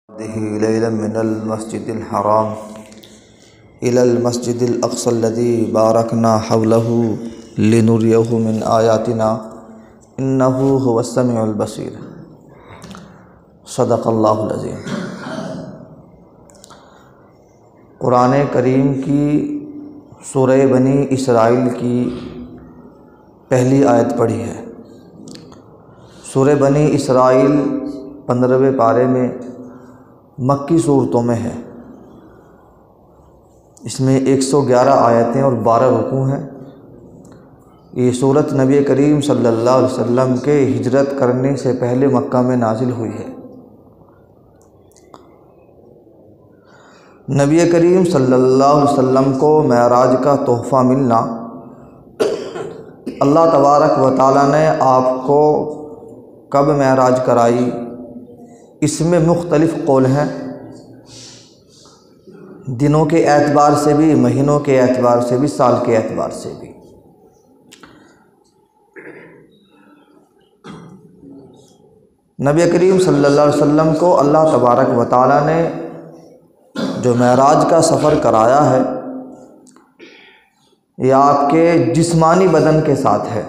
ليلا من المسجد الحرام إلى المسجد الأقصى الذي باركنا حوله لنريه من آياتنا إنه هو السميع البصير صدق اللہ العظیم۔ قرآن کریم کی سورہ بنی اسرائیل کی پہلی آیت پڑھی ہے۔ سورہ بنی اسرائیل 15ویں پارے میں مکی صورتوں میں ہے۔ اس میں 111 آیتیں اور 12 رکوع ہیں۔ یہ صورت نبی کریم صلی اللہ علیہ وسلم کے ہجرت کرنے سے پہلے مکہ میں نازل ہوئی ہے۔ نبی کریم صلی اللہ علیہ وسلم کو معراج کا تحفہ ملنا، اللہ تبارک و تعالیٰ نے آپ کو کب معراج کرائی، اس میں مختلف قول ہیں، دنوں کے اعتبار سے بھی، مہینوں کے اعتبار سے بھی، سال کے اعتبار سے بھی۔ نبی کریم صلی اللہ علیہ وسلم کو اللہ تبارک و تعالیٰ نے جو معراج کا سفر کرایا ہے، یہ آپ کے جسمانی بدن کے ساتھ ہے،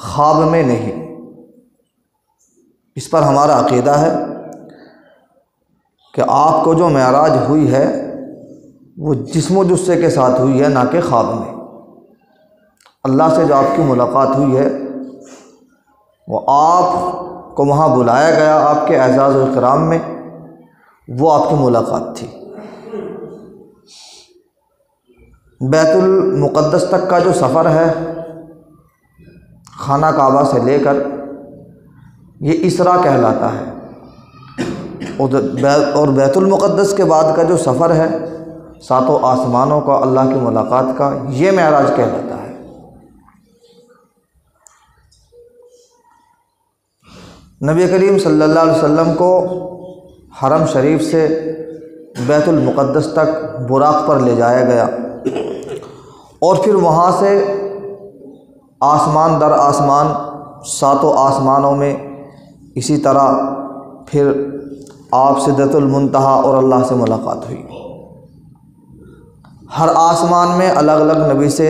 خواب میں نہیں۔ اس پر ہمارا عقیدہ ہے کہ آپ کو جو معراج ہوئی ہے وہ جسم و جثے کے ساتھ ہوئی ہے، نہ کہ خواب میں۔ اللہ سے جو آپ کی ملاقات ہوئی ہے وہ آپ کو وہاں بلایا گیا، آپ کے اعزاز و اکرام میں، وہ آپ کی ملاقات تھی۔ بیت المقدس تک کا جو سفر ہے خانہ کعبہ سے لے کر، یہ اسراء کہلاتا ہے، اور بیت المقدس کے بعد کا جو سفر ہے ساتوں آسمانوں کا، اللہ کی ملاقات کا، یہ معراج کہلاتا ہے۔ نبی کریم صلی اللہ علیہ وسلم کو حرم شریف سے بیت المقدس تک براق پر لے جایا گیا، اور پھر وہاں سے آسمان در آسمان، ساتوں آسمانوں میں اسی طرح پھر آپ سدرۃ المنتہا اور اللہ سے ملاقات ہوئی۔ ہر آسمان میں الگ الگ نبی سے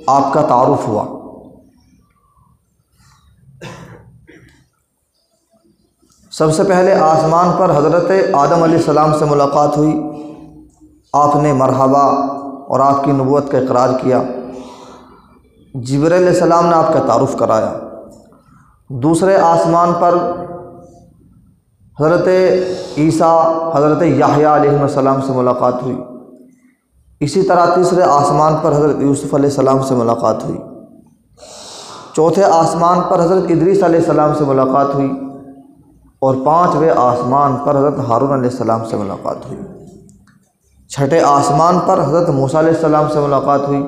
آپ کا تعارف ہوا۔ سب سے پہلے آسمان پر حضرت آدم علیہ السلام سے ملاقات ہوئی، آپ نے مرحبا اور آپ کی نبوت کا اقرار کیا۔ جبرائیل علیہ السلام نے آپ کا تعارف کرایا۔ دوسرے آسمان پر حضرت عیسیٰ، حضرت یحییٰ علیہ السلام سے ملاقات ہوئی۔ اسی طرح تیسرے آسمان پر حضرت یوسف علیہ السلام سے ملاقات ہوئی۔ چوتھے آسمان پر حضرت ادریس علیہ السلام سے ملاقات ہوئی، اور 5ویں آسمان پر حضرت ہارون علیہ السلام سے ملاقات ہوئی۔ چھٹے آسمان پر حضرت موسیٰ علیہ السلام سے ملاقات ہوئی،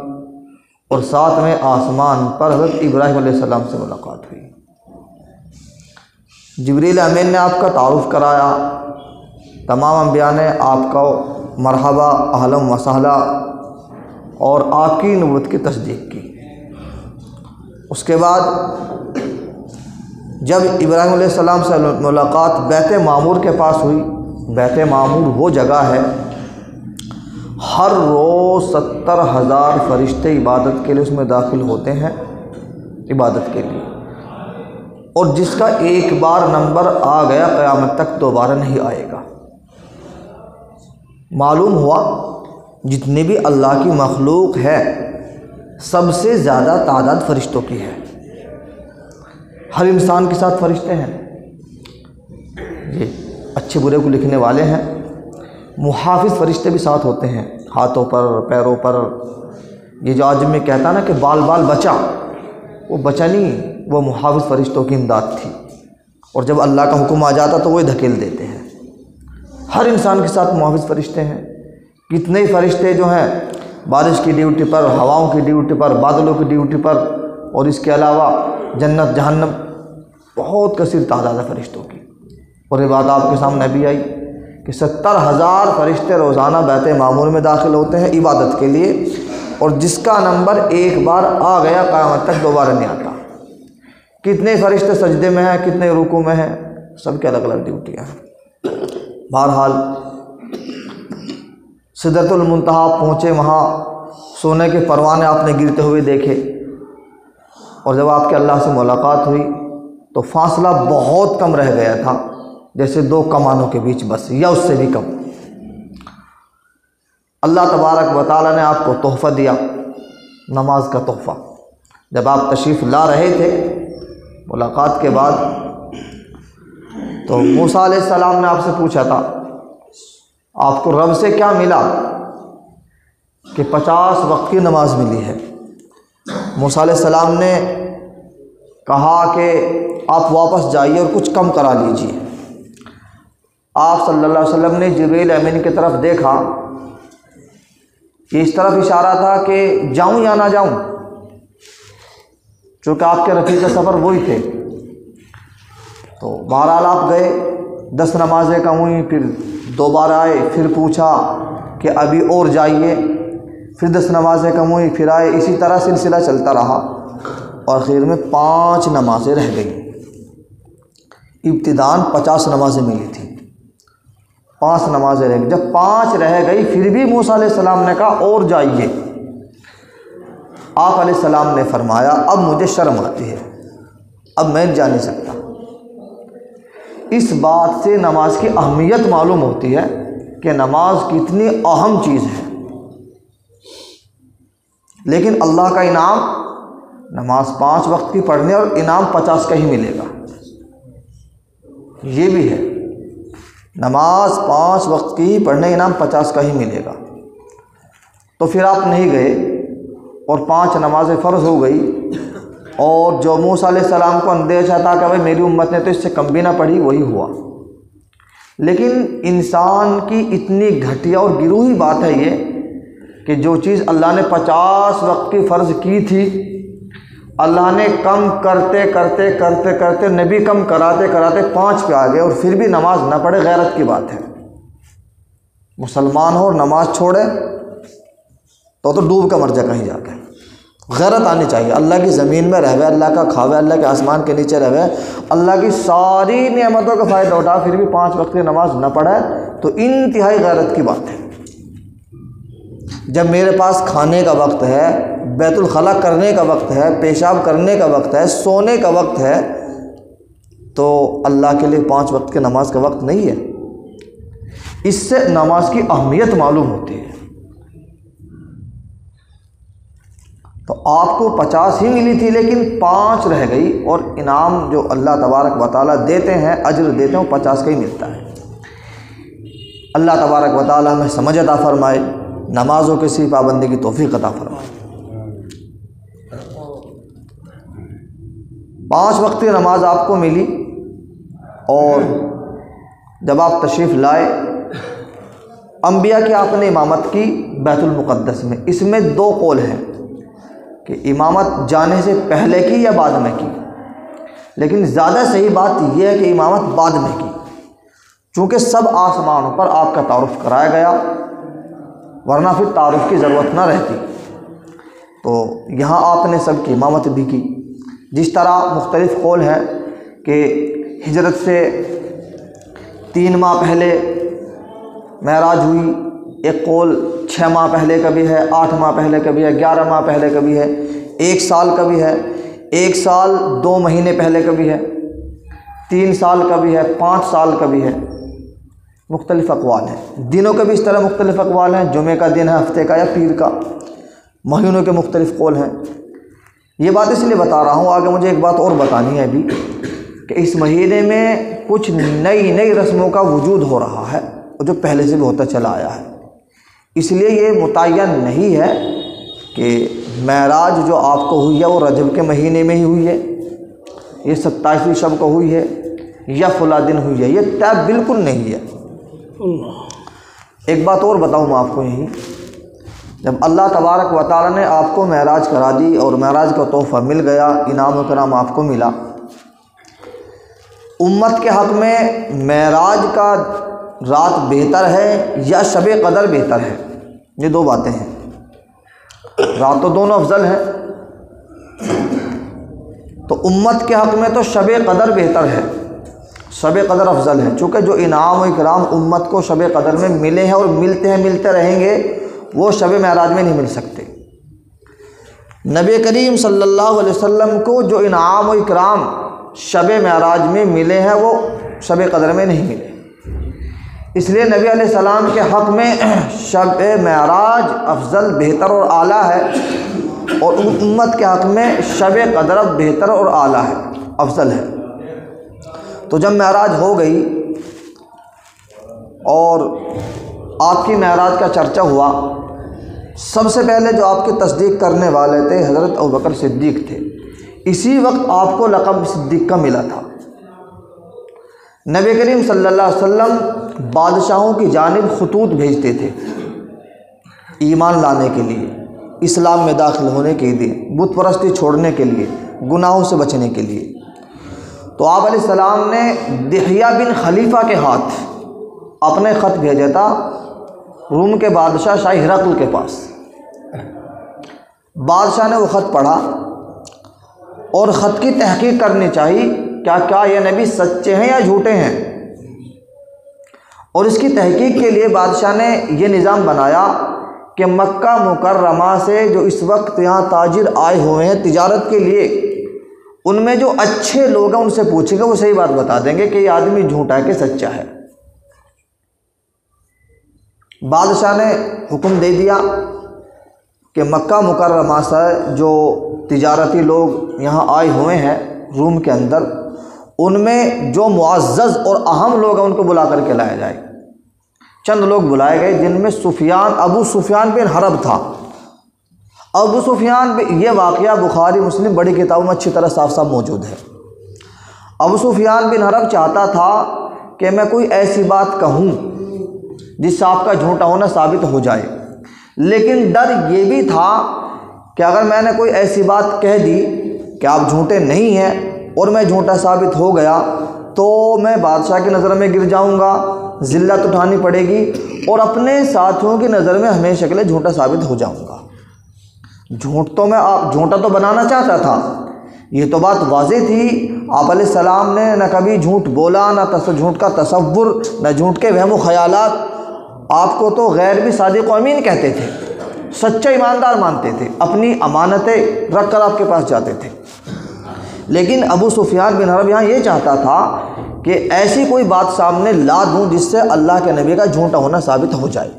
اور 7ویں آسمان پر حضرت ابراہیم علیہ السلام سے ملاقات ہوئی۔ جبریل امین نے آپ کا تعارف کرایا، تمام انبیاء نے آپ کو مرحبا، اہلا و سہلا اور آپ کی نبوت کی تصدیق کی۔ اس کے بعد جب ابراہیم علیہ السلام سے ملاقات بیت معمور کے پاس ہوئی، بیت معمور وہ جگہ ہے ہر روز 70,000 فرشتے عبادت کے لیے اس میں داخل ہوتے ہیں، عبادت کے لیے، اور جس کا ایک بار نمبر آ گیا قیامت تک دوبارہ نہیں آئے گا۔ معلوم ہوا جتنی بھی اللہ کی مخلوق ہے سب سے زیادہ تعداد فرشتوں کی ہے۔ ہر انسان کے ساتھ فرشتے ہیں، یہ اچھے برے کو لکھنے والے ہیں، محافظ فرشتے بھی ساتھ ہوتے ہیں، ہاتھوں پر، پیروں پر۔ یہ جو آج میں کہتا نا کہ بال بال بچا، وہ بچا نہیں، وہ محافظ فرشتوں کی امداد تھی، اور جب اللہ کا حکم آ جاتا تو وہ دھکیل دیتے ہیں۔ ہر انسان کے ساتھ محافظ فرشتے ہیں۔ کتنے ہی فرشتے جو ہیں بارش کی ڈیوٹی پر، ہواؤں کی ڈیوٹی پر، بادلوں کی ڈیوٹی پر، اور اس کے علاوہ جنت جہنم، بہت کثیر تعداد ہے فرشتوں کی۔ اور یہ بات آپ کے سامنے بھی آئی کہ 70,000 فرشتے روزانہ بیت معمور میں داخل ہوتے ہیں عبادت کے لیے، اور جس کا نمبر ایک بار آ گیا قیامت تک دوبارہ نہیں آتا۔ کتنے فرشتے سجدے میں ہیں، کتنے رکوع میں ہیں، سب کے الگ الگ ڈیوٹیاں ہیں۔ بہرحال سدرۃ المنتہا پہنچے، وہاں سونے کے پروانے آپ نے گرتے ہوئے دیکھے، اور جب آپ کے اللہ سے ملاقات ہوئی تو فاصلہ بہت کم رہ گیا تھا، جیسے دو کمانوں کے بیچ بس، یا اس سے بھی کم۔ اللہ تبارک و تعالیٰ نے آپ کو تحفہ دیا، نماز کا تحفہ۔ جب آپ تشریف لا رہے تھے ملاقات کے بعد، تو موسیٰ علیہ السلام نے آپ سے پوچھا تھا آپ کو رب سے کیا ملا کہ 50 وقت کی نماز ملی ہے۔ موسیٰ علیہ السلام نے کہا کہ آپ واپس جائیے اور کچھ کم کرا لیجیے۔ آپ صلی اللہ علیہ وسلم نے جبریل امین کی طرف دیکھا کہ اس طرف اشارہ تھا کہ جاؤں یا نہ جاؤں، چونکہ آپ کے رفیق سفر وہی تھے۔ تو بہرحال آپ گئے، 10 نمازیں کم ہوئیں، پھر دوبارہ آئے، پھر پوچھا کہ ابھی اور جائیے، پھر 10 نمازیں کم ہوئیں، پھر آئے، اسی طرح سلسلہ چلتا رہا، اور آخر میں 5 نمازیں رہ گئیں۔ ابتداءً 50 نمازیں ملی تھیں، 5 نمازیں رہ گئی۔ جب 5 رہ گئی پھر بھی موسیٰ علیہ السلام نے کہا اور جائیے۔ آپ علیہ السلام نے فرمایا اب مجھے شرم آتی ہے، اب میں جا نہیں سکتا۔ اس بات سے نماز کی اہمیت معلوم ہوتی ہے کہ نماز کتنی اہم چیز ہے، لیکن اللہ کا انعام نماز 5 وقت کی پڑھنے اور انعام 50 کا ہی ملے گا، یہ بھی ہے۔ نماز 5 وقت کی پڑھنے انعام 50 کا ہی ملے گا۔ تو پھر آپ نہیں گئے اور 5 نمازیں فرض ہو گئی، اور جو موسیٰ علیہ السلام کو اندیشہ تھا کہ بھائی میری امت نے تو اس سے کم بھی نہ پڑھی، وہی ہوا۔ لیکن انسان کی اتنی گھٹیا اور گروہی بات ہے یہ کہ جو چیز اللہ نے 50 وقت کی فرض کی تھی، اللہ نے کم کرتے کرتے کرتے کرتے نبی کم کراتے کراتے 5 پہ آ گئے، اور پھر بھی نماز نہ پڑھے، غیرت کی بات ہے۔ مسلمان ہو اور نماز چھوڑے تو ڈوب کر مر جائے کہیں جا کے۔ غیرت آنی چاہیے، اللہ کی زمین میں رہوے، اللہ کا کھاوے، اللہ کے آسمان کے نیچے رہوے، اللہ کی ساری نعمتوں کا فائدہ اٹھا، پھر بھی 5 وقت کی نماز نہ پڑھے تو انتہائی غیرت کی بات ہے۔ جب میرے پاس کھانے کا وقت ہے، بیت الخلا کرنے کا وقت ہے، پیشاب کرنے کا وقت ہے، سونے کا وقت ہے، تو اللہ کے لیے 5 وقت کی نماز کا وقت نہیں ہے؟ اس سے نماز کی اہمیت معلوم ہوتی ہے۔ تو آپ کو 50 ہی ملی تھی، لیکن 5 رہ گئی، اور انعام جو اللہ تبارک و تعالیٰ دیتے ہیں، اجر دیتے ہیں، وہ 50 کا ہی ملتا ہے۔ اللہ تبارک و تعالیٰ ہمیں سمجھ عطا فرمائے، نمازوں کی سی پابندی کی توفیق عطا فرمائے۔ 5 وقت کی نماز آپ کو ملی، اور جب آپ تشریف لائے، انبیاء کی آپ نے امامت کی بیت المقدس میں۔ اس میں 2 قول ہیں کہ امامت جانے سے پہلے کی یا بعد میں کی، لیکن زیادہ صحیح بات یہ ہے کہ امامت بعد میں کی، چونکہ سب آسمانوں پر آپ کا تعارف کرایا گیا، ورنہ پھر تعارف کی ضرورت نہ رہتی۔ تو یہاں آپ نے سب کی امامت بھی کی۔ جس طرح مختلف قول ہیں کہ ہجرت سے 3 ماہ پہلے معراج ہوئی، ایک قول 6 ماہ پہلے کا بھی ہے، 8 ماہ پہلے کا بھی ہے، 11 ماہ پہلے کا بھی ہے، 1 سال کا بھی ہے، 1 سال 2 مہینے پہلے کا بھی ہے، 3 سال کا بھی ہے، 5 سال کا بھی ہے۔ مختلف اقوال ہیں۔ دنوں کے بھی اس طرح مختلف اقوال ہیں، جمعے کا دن ہے، ہفتے کا یا پیر کا۔ مہینوں کے مختلف قول ہیں۔ یہ بات اس لیے بتا رہا ہوں، آگے مجھے ایک بات اور بتانی ہے ابھی، کہ اس مہینے میں کچھ نئی رسموں کا وجود ہو رہا ہے، جو پہلے سے بھی ہوتا چلا آیا ہے۔ اس لیے یہ متعین نہیں ہے کہ معراج جو آپ کو ہوئی ہے وہ رجب کے مہینے میں ہی ہوئی ہے، یہ 27ویں شب کو ہوئی ہے، یا فلاں دن ہوئی ہے، یہ طے بالکل نہیں ہے۔ ایک بات اور بتاؤں میں آپ کو، یہی جب اللہ تبارک و تعالیٰ نے آپ کو معراج کرا دی اور معراج کا تحفہ مل گیا، انعام و کرام آپ کو ملا، امت کے حق میں معراج کا رات بہتر ہے یا شب قدر بہتر ہے؟ یہ 2 باتیں ہیں۔ رات تو دونوں افضل ہیں، تو امت کے حق میں تو شب قدر بہتر ہے، شب قدر افضل ہے، چونکہ جو انعام و اکرام امت کو شب قدر میں ملے ہیں اور ملتے ہیں، ملتے رہیں گے، وہ شب معراج میں نہیں مل سکتے۔ نبی کریم صلی اللہ علیہ وسلم کو جو انعام و اکرام شب معراج میں ملے ہیں وہ شب قدر میں نہیں ملے، اس لیے نبی علیہ السلام کے حق میں شب معراج افضل، بہتر اور اعلیٰ ہے، اور امت کے حق میں شب قدر بہتر اور اعلیٰ ہے، افضل ہے۔ تو جب معراج ہو گئی اور آپ کی معراج کا چرچا ہوا، سب سے پہلے جو آپ کی تصدیق کرنے والے تھے حضرت ابوبکر صدیق تھے۔ اسی وقت آپ کو لقب صدیق کا ملا تھا۔ نبی کریم صلی اللہ علیہ وسلم بادشاہوں کی جانب خطوط بھیجتے تھے ایمان لانے کے لیے، اسلام میں داخل ہونے کے لیے، بت پرستی چھوڑنے کے لیے، گناہوں سے بچنے کے لیے۔ تو آپ علیہ السلام نے دحیہ بن خلیفہ کے ہاتھ اپنے خط بھیجا تھا روم کے بادشاہ شاہ ہرقل کے پاس۔ بادشاہ نے وہ خط پڑھا اور خط کی تحقیق کرنی چاہیے، کیا یہ نبی سچے ہیں یا جھوٹے ہیں، اور اس کی تحقیق کے لیے بادشاہ نے یہ نظام بنایا کہ مکہ مکرمہ سے جو اس وقت یہاں تاجر آئے ہوئے ہیں تجارت کے لیے، ان میں جو اچھے لوگ ہیں ان سے پوچھیں گے، وہ صحیح بات بتا دیں گے کہ یہ آدمی جھوٹا ہے کہ سچا ہے۔ بادشاہ نے حکم دے دیا کہ مکہ مکرمہ سے جو تجارتی لوگ یہاں آئے ہوئے ہیں روم کے اندر، ان میں جو معزز اور اہم لوگ ہیں ان کو بلا کر کے لایا جائے۔ چند لوگ بلائے گئے جن میں ابو سفیان بن حرب تھا۔ ابو سفیان یہ واقعہ بخاری مسلم بڑی کتابوں میں اچھی طرح صاف صاف موجود ہے۔ ابو سفیان بن حرب چاہتا تھا کہ میں کوئی ایسی بات کہوں جس سے آپ کا جھوٹا ہونا ثابت ہو جائے، لیکن ڈر یہ بھی تھا کہ اگر میں نے کوئی ایسی بات کہہ دی کہ آپ جھوٹے نہیں ہیں اور میں جھوٹا ثابت ہو گیا تو میں بادشاہ کی نظر میں گر جاؤں گا، ذلت اٹھانی پڑے گی، اور اپنے ساتھیوں کی نظر میں ہمیشہ کے لیے جھوٹا ثابت ہو جاؤں گا۔ جھوٹا تو بنانا چاہتا تھا، یہ تو بات واضح تھی۔ آپ علیہ السلام نے نہ کبھی جھوٹ بولا، نہ جھوٹ کا تصور، نہ جھوٹ کے وہم و خیالات۔ آپ کو تو غیر بھی صادق و امین کہتے تھے، سچا ایماندار مانتے تھے، اپنی امانتیں رکھ کر آپ کے پاس جاتے تھے۔ لیکن ابو سفیان بن حرب یہاں یہ چاہتا تھا کہ ایسی کوئی بات سامنے لا دوں جس سے اللہ کے نبی کا جھوٹا ہونا ثابت ہو جائے،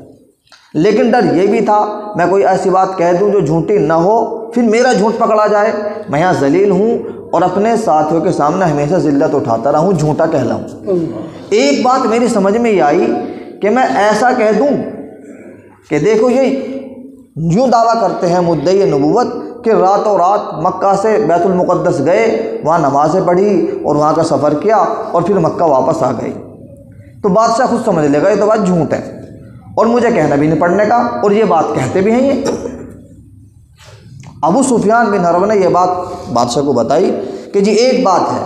لیکن ڈر یہ بھی تھا میں کوئی ایسی بات کہہ دوں جو جھوٹی نہ ہو، پھر میرا جھوٹ پکڑا جائے، میں یہاں ذلیل ہوں اور اپنے ساتھیوں کے سامنے ہمیشہ ذلت اٹھاتا رہوں، جھوٹا کہلاؤں۔ ایک بات میری سمجھ میں یہ آئی کہ میں ایسا کہہ دوں کہ دیکھو یہ یوں دعویٰ کرتے ہیں مدعی نبوت کہ راتوں رات مکہ سے بیت المقدس گئے، وہاں نمازیں پڑھی اور وہاں کا سفر کیا اور پھر مکہ واپس آ گئی، تو بادشاہ خود سمجھ لے گا یہ تو بات جھوٹ ہے اور مجھے کہنا بھی نہیں پڑنے کا، اور یہ بات کہتے بھی ہیں یہ۔ ابو سفیان بن حرب نے یہ بات بادشاہ کو بتائی کہ جی ایک بات ہے،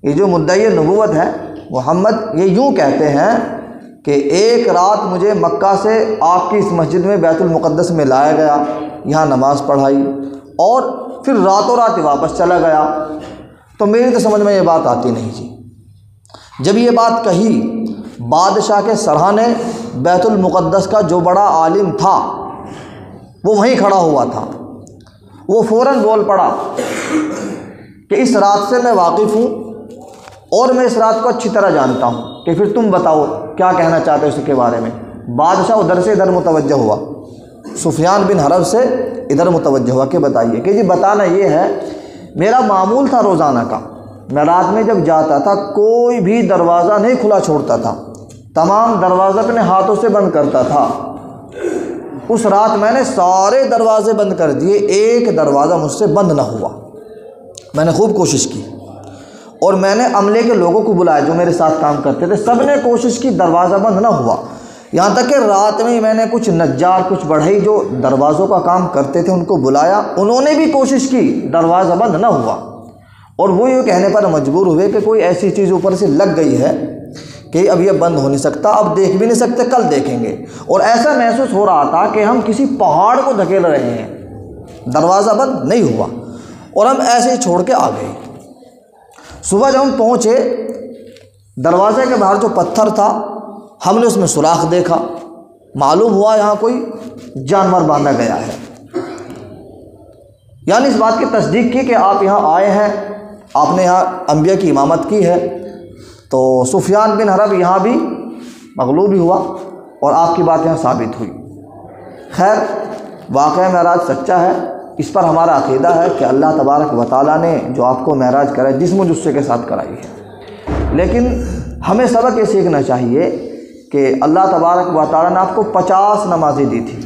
یہ جو مدعی نبوت ہے محمد یہ یوں کہتے ہیں کہ ایک رات مجھے مکہ سے آپ کی اس مسجد میں بیت المقدس میں لایا گیا، یہاں نماز پڑھائی اور پھر راتوں رات واپس چلا گیا، تو میری تو سمجھ میں یہ بات آتی نہیں جی۔ جب یہ بات کہی بادشاہ کے سرحانے بیت المقدس کا جو بڑا عالم تھا وہ وہیں کھڑا ہوا تھا، وہ فوراً بول پڑا کہ اس رات سے میں واقف ہوں اور میں اس رات کو اچھی طرح جانتا ہوں، کہ پھر تم بتاؤ کیا کہنا چاہتے ہو اس کے بارے میں۔ بادشاہ ادھر سے ادھر متوجہ ہوا، سفیان بن حرب سے ادھر متوجہ ہوا کہ بتائیے۔ کہ جی بتانا یہ ہے میرا معمول تھا روزانہ کا، میں رات میں جب جاتا تھا کوئی بھی دروازہ نہیں کھلا چھوڑتا تھا، تمام دروازے اپنے ہاتھوں سے بند کرتا تھا۔ اس رات میں نے سارے دروازے بند کر دیے، ایک دروازہ مجھ سے بند نہ ہوا۔ میں نے خوب کوشش کی اور میں نے عملے کے لوگوں کو بلایا جو میرے ساتھ کام کرتے تھے، سب نے کوشش کی، دروازہ بند نہ ہوا۔ یہاں تک کہ رات میں میں نے کچھ نجار، کچھ بڑھئی جو دروازوں کا کام کرتے تھے ان کو بلایا، انہوں نے بھی کوشش کی، دروازہ بند نہ ہوا۔ اور وہ یہ کہنے پر مجبور ہوئے کہ کوئی ایسی چیز اوپر سے لگ گئی ہے کہ اب یہ بند ہو نہیں سکتا، اب دیکھ بھی نہیں سکتے، کل دیکھیں گے۔ اور ایسا محسوس ہو رہا تھا کہ ہم کسی پہاڑ کو دھکیل رہے ہیں، دروازہ بند نہیں ہوا اور ہم ایسے ہی چھوڑ کے آ گئے۔ صبح جب ہم پہنچے دروازے کے باہر جو پتھر تھا ہم نے اس میں سوراخ دیکھا، معلوم ہوا یہاں کوئی جانور باندھا گیا ہے۔ یعنی اس بات کی تصدیق کی کہ آپ یہاں آئے ہیں، آپ نے یہاں انبیاء کی امامت کی ہے۔ تو سفیان بن حرب یہاں بھی مغلوب ہی ہوا اور آپ کی بات یہاں ثابت ہوئی۔ خیر، واقعہ معراج سچا ہے، اس پر ہمارا عقیدہ ہے کہ اللہ تبارک و تعالیٰ نے جو آپ کو معراج کرا جسم و جثے کے ساتھ کرائی ہے، لیکن ہمیں سبق یہ سیکھنا چاہیے کہ اللہ تبارک و تعالیٰ نے آپ کو 50 نمازیں دی تھی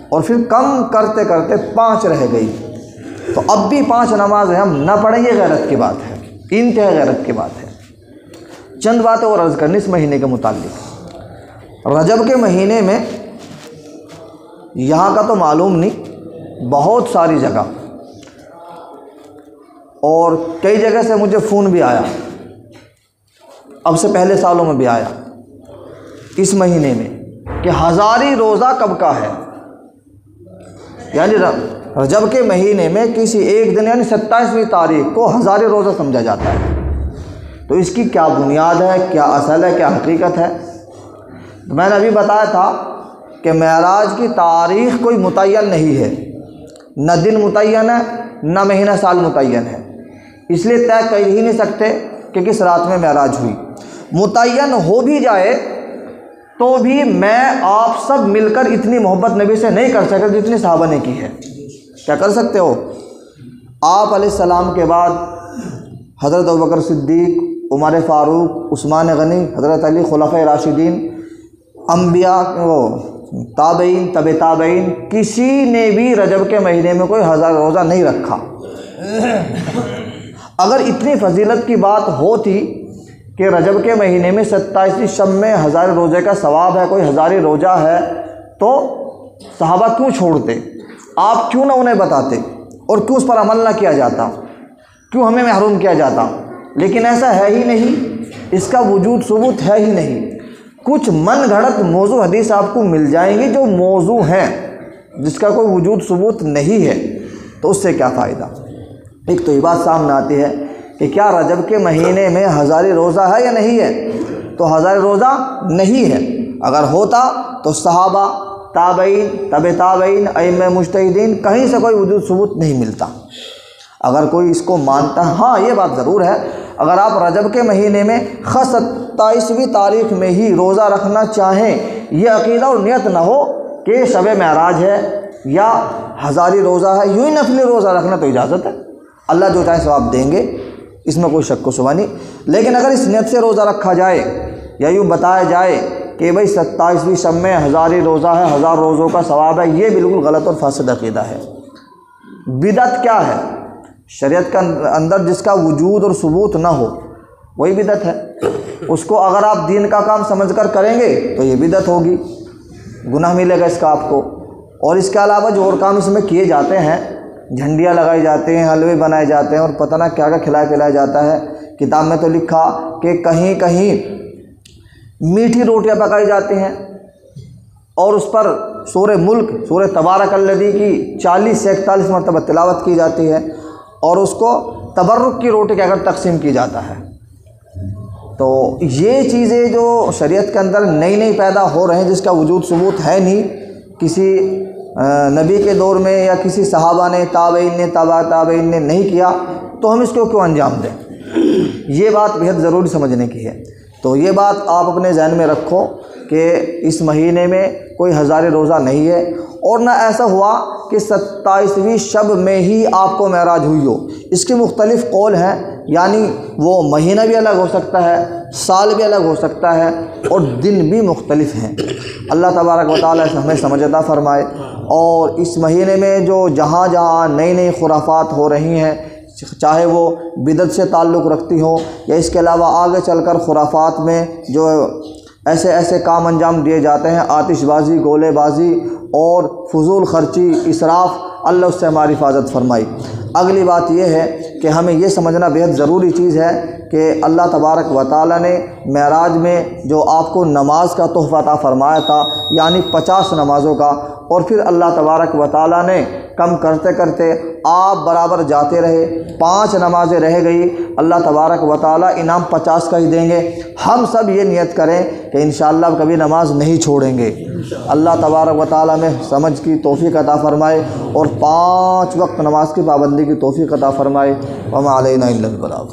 اور پھر کم کرتے کرتے 5 رہ گئی، تو اب بھی 5 نمازیں ہم نہ پڑھیں، یہ غیرت کی بات ہے، انتہائی غیرت کی بات ہے۔ چند باتیں اور عرض کرنی اس مہینے کے متعلق۔ رجب کے مہینے میں یہاں کا تو معلوم نہیں، بہت ساری جگہ اور کئی جگہ سے مجھے فون بھی آیا، اب سے پہلے سالوں میں بھی آیا اس مہینے میں کہ ہزاری روزہ کب کا ہے۔ یعنی رجب کے مہینے میں کسی ایک دن یعنی 27ویں تاریخ کو ہزاری روزہ سمجھا جاتا ہے، تو اس کی کیا بنیاد ہے، کیا اصل ہے، کیا حقیقت ہے؟ میں نے ابھی بتایا تھا کہ معراج کی تاریخ کوئی متعین نہیں ہے، نہ دن متعین ہے نہ مہینہ سال متعین ہے، اس لیے طے کر ہی نہیں سکتے کہ کس رات میں معراج ہوئی۔ متعین ہو بھی جائے تو بھی میں آپ سب مل کر اتنی محبت نبی سے نہیں کر سکتے جتنی صحابہ نے کی ہے۔ کیا کر سکتے ہو؟ آپ علیہ السلام کے بعد حضرت ابوبکر صدیق، عمر فاروق، عثمان غنی، حضرت علی، خلفائے راشدین، انبیاء، تابعین، طب تابعین، کسی نے بھی رجب کے مہینے میں کوئی ہزار روزہ نہیں رکھا۔ اگر اتنی فضیلت کی بات ہوتی کہ رجب کے مہینے میں 27ویں شب میں ہزار روزے کا ثواب ہے، کوئی ہزاری روزہ ہے، تو صحابہ کیوں چھوڑتے؟ آپ کیوں نہ انہیں بتاتے اور کیوں اس پر عمل نہ کیا جاتا؟ کیوں ہمیں محروم کیا جاتا؟ لیکن ایسا ہے ہی نہیں، اس کا وجود ثبوت ہے ہی نہیں۔ کچھ من گھڑت موضوع حدیث آپ کو مل جائیں گی جو موضوع ہیں، جس کا کوئی وجود ثبوت نہیں ہے، تو اس سے کیا فائدہ؟ ایک تو یہ بات سامنے آتی ہے کہ کیا رجب کے مہینے میں ہزاری روزہ ہے یا نہیں ہے؟ تو ہزاری روزہ نہیں ہے۔ اگر ہوتا تو صحابہ، تابعین، طب تابعین، ائمہ مجتہدین، کہیں سے کوئی وجود ثبوت نہیں ملتا۔ اگر کوئی اس کو مانتا ہے، ہاں یہ بات ضرور ہے، اگر آپ رجب کے مہینے میں 27ویں تاریخ میں ہی روزہ رکھنا چاہیں، یہ عقیدہ اور نیت نہ ہو کہ شب معراج ہے یا ہزاری روزہ ہے، یوں ہی نفلی روزہ رکھنا تو اجازت ہے، اللہ جو چاہے ثواب دیں گے، اس میں کوئی شک و شبہ نہیں۔ لیکن اگر اس نیت سے روزہ رکھا جائے یا یوں بتایا جائے کہ بھئی 27ویں شب میں ہزاری روزہ ہے، 1000 روزوں کا ثواب ہے، یہ بالکل غلط اور فاسد عقیدہ ہے۔ بدعت کیا ہے؟ شریعت کے اندر جس کا وجود اور ثبوت نہ ہو وہی بدعت ہے۔ اس کو اگر آپ دین کا کام سمجھ کر کریں گے تو یہ بدعت ہوگی، گناہ ملے گا اس کا آپ کو۔ اور اس کے علاوہ جو اور کام اس میں کیے جاتے ہیں، جھنڈیاں لگائی جاتی ہیں، حلوے بنائے جاتے ہیں اور پتہ نہ کیا کیا کھلایا پلایا جاتا ہے۔ کتاب میں تو لکھا کہ کہیں کہیں میٹھی روٹیاں پکائی جاتی ہیں اور اس پر سورہ ملک، سورہ تبارک الذی کی 40 سے 41 مرتبہ تلاوت کی جاتی ہے اور اس کو تبرک کی روٹی کہہ کر تقسیم کی جاتا ہے۔ تو یہ چیزیں جو شریعت کے اندر نئی نئی پیدا ہو رہے ہیں، جس کا وجود ثبوت ہے نہیں، کسی نبی کے دور میں یا کسی صحابہ نے، تابعین نے، تابع تابعین نے نہیں کیا، تو ہم اس کو کیوں انجام دیں؟ یہ بات بہت ضروری سمجھنے کی ہے۔ تو یہ بات آپ اپنے ذہن میں رکھو کہ اس مہینے میں کوئی ہزاری روزہ نہیں ہے، اور نہ ایسا ہوا کہ 27ویں شب میں ہی آپ کو معراج ہوئی ہو۔ اس کے مختلف قول ہیں، یعنی وہ مہینہ بھی الگ ہو سکتا ہے، سال بھی الگ ہو سکتا ہے، اور دن بھی مختلف ہیں۔ اللہ تبارک و تعالیٰ ہمیں سمجھ عطا فرمائے۔ اور اس مہینے میں جو جہاں جہاں نئی نئی خرافات ہو رہی ہیں، چاہے وہ بدعت سے تعلق رکھتی ہوں یا اس کے علاوہ آگے چل کر خرافات میں جو ایسے کام انجام دیے جاتے ہیں، آتش بازی، گولے بازی اور فضول خرچی، اسراف، اللہ اس سے ہماری حفاظت فرمائی۔ اگلی بات یہ ہے کہ ہمیں یہ سمجھنا بہت ضروری چیز ہے کہ اللہ تبارک و تعالیٰ نے معراج میں جو آپ کو نماز کا تحفہ عطا فرمایا تھا، یعنی 50 نمازوں کا، اور پھر اللہ تبارک و تعالیٰ نے کم کرتے کرتے آپ برابر جاتے رہے، 5 نمازیں رہ گئی، اللہ تبارک و تعالیٰ انعام 50 کا ہی دیں گے۔ ہم سب یہ نیت کریں کہ انشاءاللہ کبھی نماز نہیں چھوڑیں گے۔ اللہ تبارک و تعالیٰ میں سمجھ کی توفیق عطا فرمائے اور 5 وقت نماز کی پابندی کی توفیق عطا فرمائے۔ وما علینا الا البلاغ۔